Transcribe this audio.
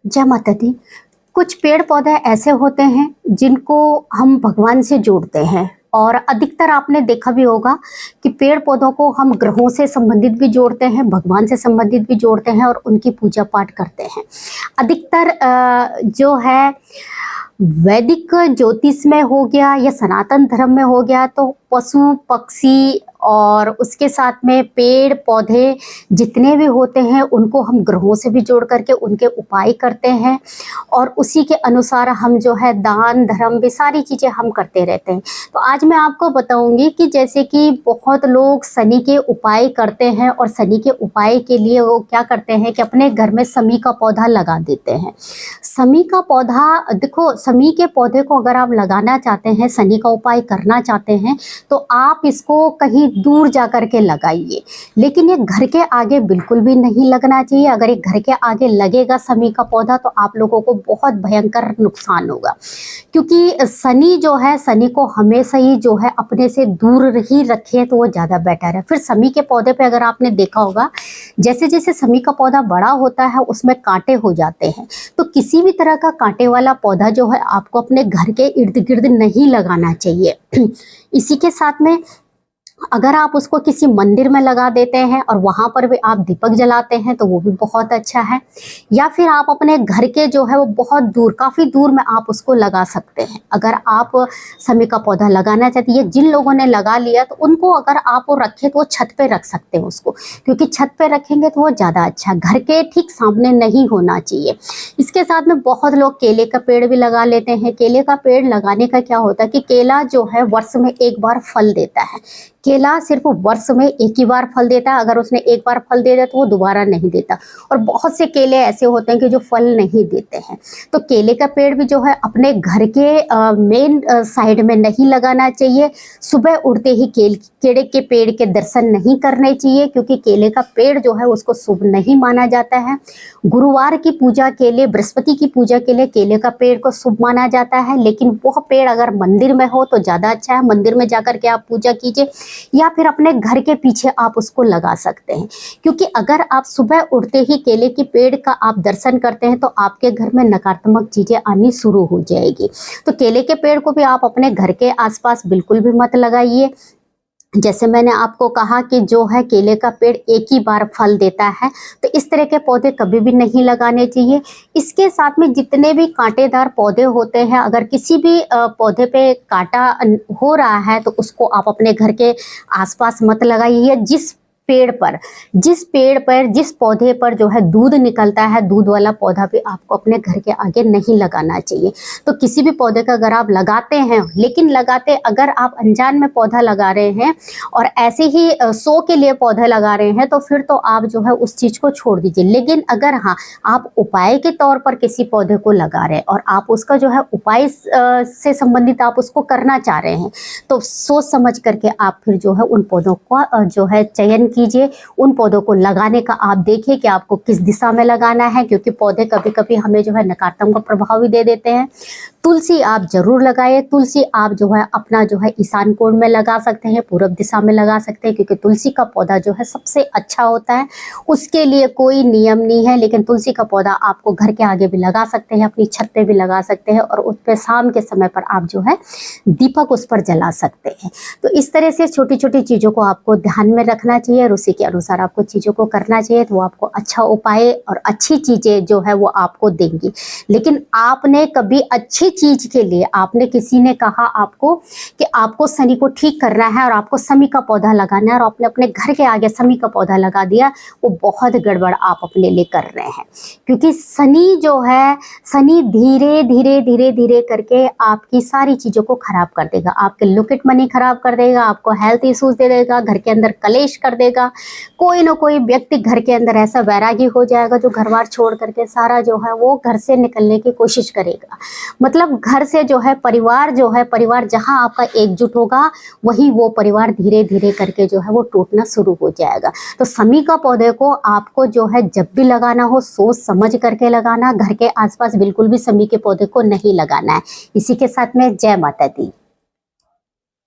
जय माता दी। कुछ पेड़ पौधे ऐसे होते हैं जिनको हम भगवान से जोड़ते हैं, और अधिकतर आपने देखा भी होगा कि पेड़ पौधों को हम ग्रहों से संबंधित भी जोड़ते हैं, भगवान से संबंधित भी जोड़ते हैं और उनकी पूजा पाठ करते हैं। अधिकतर जो है वैदिक ज्योतिष में हो गया या सनातन धर्म में हो गया, तो पशु पक्षी और उसके साथ में पेड़ पौधे जितने भी होते हैं उनको हम ग्रहों से भी जोड़ करके उनके उपाय करते हैं, और उसी के अनुसार हम जो है दान धर्म भी सारी चीज़ें हम करते रहते हैं। तो आज मैं आपको बताऊंगी कि जैसे कि बहुत लोग शनि के उपाय करते हैं, और शनि के उपाय के लिए वो क्या करते हैं कि अपने घर में शमी का पौधा लगा देते हैं। शमी का पौधा, देखो शमी के पौधे को अगर आप लगाना चाहते हैं, शनि का उपाय करना चाहते हैं, तो आप इसको कहीं दूर जा कर के लगाइए, लेकिन ये घर के आगे बिल्कुल भी नहीं लगना चाहिए। अगर ये घर के आगे लगेगा शमी का पौधा तो आप लोगों को बहुत भयंकर नुकसान होगा, क्योंकि शनि जो है, शनि को हमेशा ही जो है अपने से दूर ही रखें तो वो ज़्यादा बेटर है। फिर शमी के पौधे पे अगर आपने देखा होगा, जैसे जैसे शमी का पौधा बड़ा होता है उसमें कांटे हो जाते हैं, तो किसी भी तरह का कांटे वाला पौधा जो है आपको अपने घर के इर्द गिर्द नहीं लगाना चाहिए। इसी के साथ में अगर आप उसको किसी मंदिर में लगा देते हैं और वहाँ पर भी आप दीपक जलाते हैं तो वो भी बहुत अच्छा है। या फिर आप अपने घर के जो है वो बहुत दूर, काफ़ी दूर में आप उसको लगा सकते हैं। अगर आप शमी का पौधा लगाना चाहते हैं, जिन लोगों ने लगा लिया तो उनको अगर आप वो रखें तो वो छत पे रख सकते हैं उसको, क्योंकि छत पे रखेंगे तो वो ज़्यादा अच्छा, घर के ठीक सामने नहीं होना चाहिए। इसके साथ में बहुत लोग केले का पेड़ भी लगा लेते हैं। केले का पेड़ लगाने का क्या होता है कि केला जो है वर्ष में एक बार फल देता है। केला सिर्फ वर्ष में एक ही बार फल देता है, अगर उसने एक बार फल दे दिया तो वो दोबारा नहीं देता। और बहुत से केले ऐसे होते हैं कि जो फल नहीं देते हैं। तो केले का पेड़ भी जो है अपने घर के मेन साइड में नहीं लगाना चाहिए। सुबह उठते ही केले के पेड़ के दर्शन नहीं करने चाहिए, क्योंकि केले का पेड़ जो है उसको शुभ नहीं माना जाता है। गुरुवार की पूजा के लिए, बृहस्पति की पूजा के लिए केले का पेड़ को शुभ माना जाता है, लेकिन वह पेड़ अगर मंदिर में हो तो ज़्यादा अच्छा है। मंदिर में जाकर के आप पूजा कीजिए, या फिर अपने घर के पीछे आप उसको लगा सकते हैं, क्योंकि अगर आप सुबह उठते ही केले के पेड़ का आप दर्शन करते हैं तो आपके घर में नकारात्मक चीज़ें आनी शुरू हो जाएगी। तो केले के पेड़ को भी आप अपने घर के आसपास बिल्कुल भी मत लगाइए। जैसे मैंने आपको कहा कि जो है केले का पेड़ एक ही बार फल देता है, तो इस तरह के पौधे कभी भी नहीं लगाने चाहिए। इसके साथ में जितने भी कांटेदार पौधे होते हैं, अगर किसी भी पौधे पे कांटा हो रहा है तो उसको आप अपने घर के आसपास मत लगाइए। जिस पौधे पर जो है दूध निकलता है, दूध वाला पौधा भी आपको अपने घर के आगे नहीं लगाना चाहिए। तो किसी भी पौधे का अगर आप लगाते हैं, लेकिन अगर आप अनजान में पौधा लगा रहे हैं और ऐसे ही शो के लिए पौधा लगा रहे हैं, तो फिर तो आप जो है उस चीज़ को छोड़ दीजिए। लेकिन अगर हाँ, आप उपाय के तौर पर किसी पौधे को लगा रहे हैं और आप उसका जो है उपाय से संबंधित आप उसको करना चाह रहे हैं, तो सोच समझ करके आप फिर जो है उन पौधों का जो है चयन कीजिए। उन पौधों को लगाने का आप देखिए कि आपको किस दिशा में लगाना है, क्योंकि पौधे कभी कभी हमें जो है नकारात्मक प्रभाव भी दे देते हैं। तुलसी आप जरूर लगाइए। तुलसी आप जो है अपना जो है ईशान कोण में लगा सकते हैं, पूर्व दिशा में लगा सकते हैं, क्योंकि तुलसी का पौधा जो है सबसे अच्छा होता है। उसके लिए कोई नियम नहीं है, लेकिन तुलसी का पौधा आपको घर के आगे भी लगा सकते हैं, अपनी छत पे भी लगा सकते हैं, और उस पर शाम के समय पर आप जो है दीपक उस पर जला सकते हैं। तो इस तरह से छोटी छोटी चीज़ों को आपको ध्यान में रखना चाहिए और उसी के अनुसार आपको चीज़ों को करना चाहिए, तो वो आपको अच्छा उपाय और अच्छी चीज़ें जो है वो आपको देंगी। लेकिन आपने कभी अच्छी चीज के लिए, आपने किसी ने कहा आपको कि आपको शनि को ठीक करना है और आपको शमी का पौधा लगाना है, और आपने अपने घर के आगे शमी का पौधा लगा दिया, वो बहुत गड़बड़ आप अपने लिए कर रहे हैं। क्योंकि शनि जो है, शनि धीरे धीरे धीरे धीरे करके आपकी सारी चीज़ों को खराब कर देगा। आपके लॉकेट मनी खराब कर देगा, आपको हेल्थ इश्यूज दे देगा, घर के अंदर कलेश कर देगा। कोई ना कोई व्यक्ति घर के अंदर ऐसा वैरागी हो जाएगा जो घर बार छोड़ करके सारा जो है वो घर से निकलने की कोशिश करेगा। मतलब घर से जो है परिवार जहां आपका एकजुट होगा, वही वो परिवार धीरे धीरे करके जो है वो टूटना शुरू हो जाएगा। तो शमी का पौधे को आपको जो है जब भी लगाना हो सोच समझ करके लगाना। घर के आसपास बिल्कुल भी शमी के पौधे को नहीं लगाना है। इसी के साथ में जय माता दी।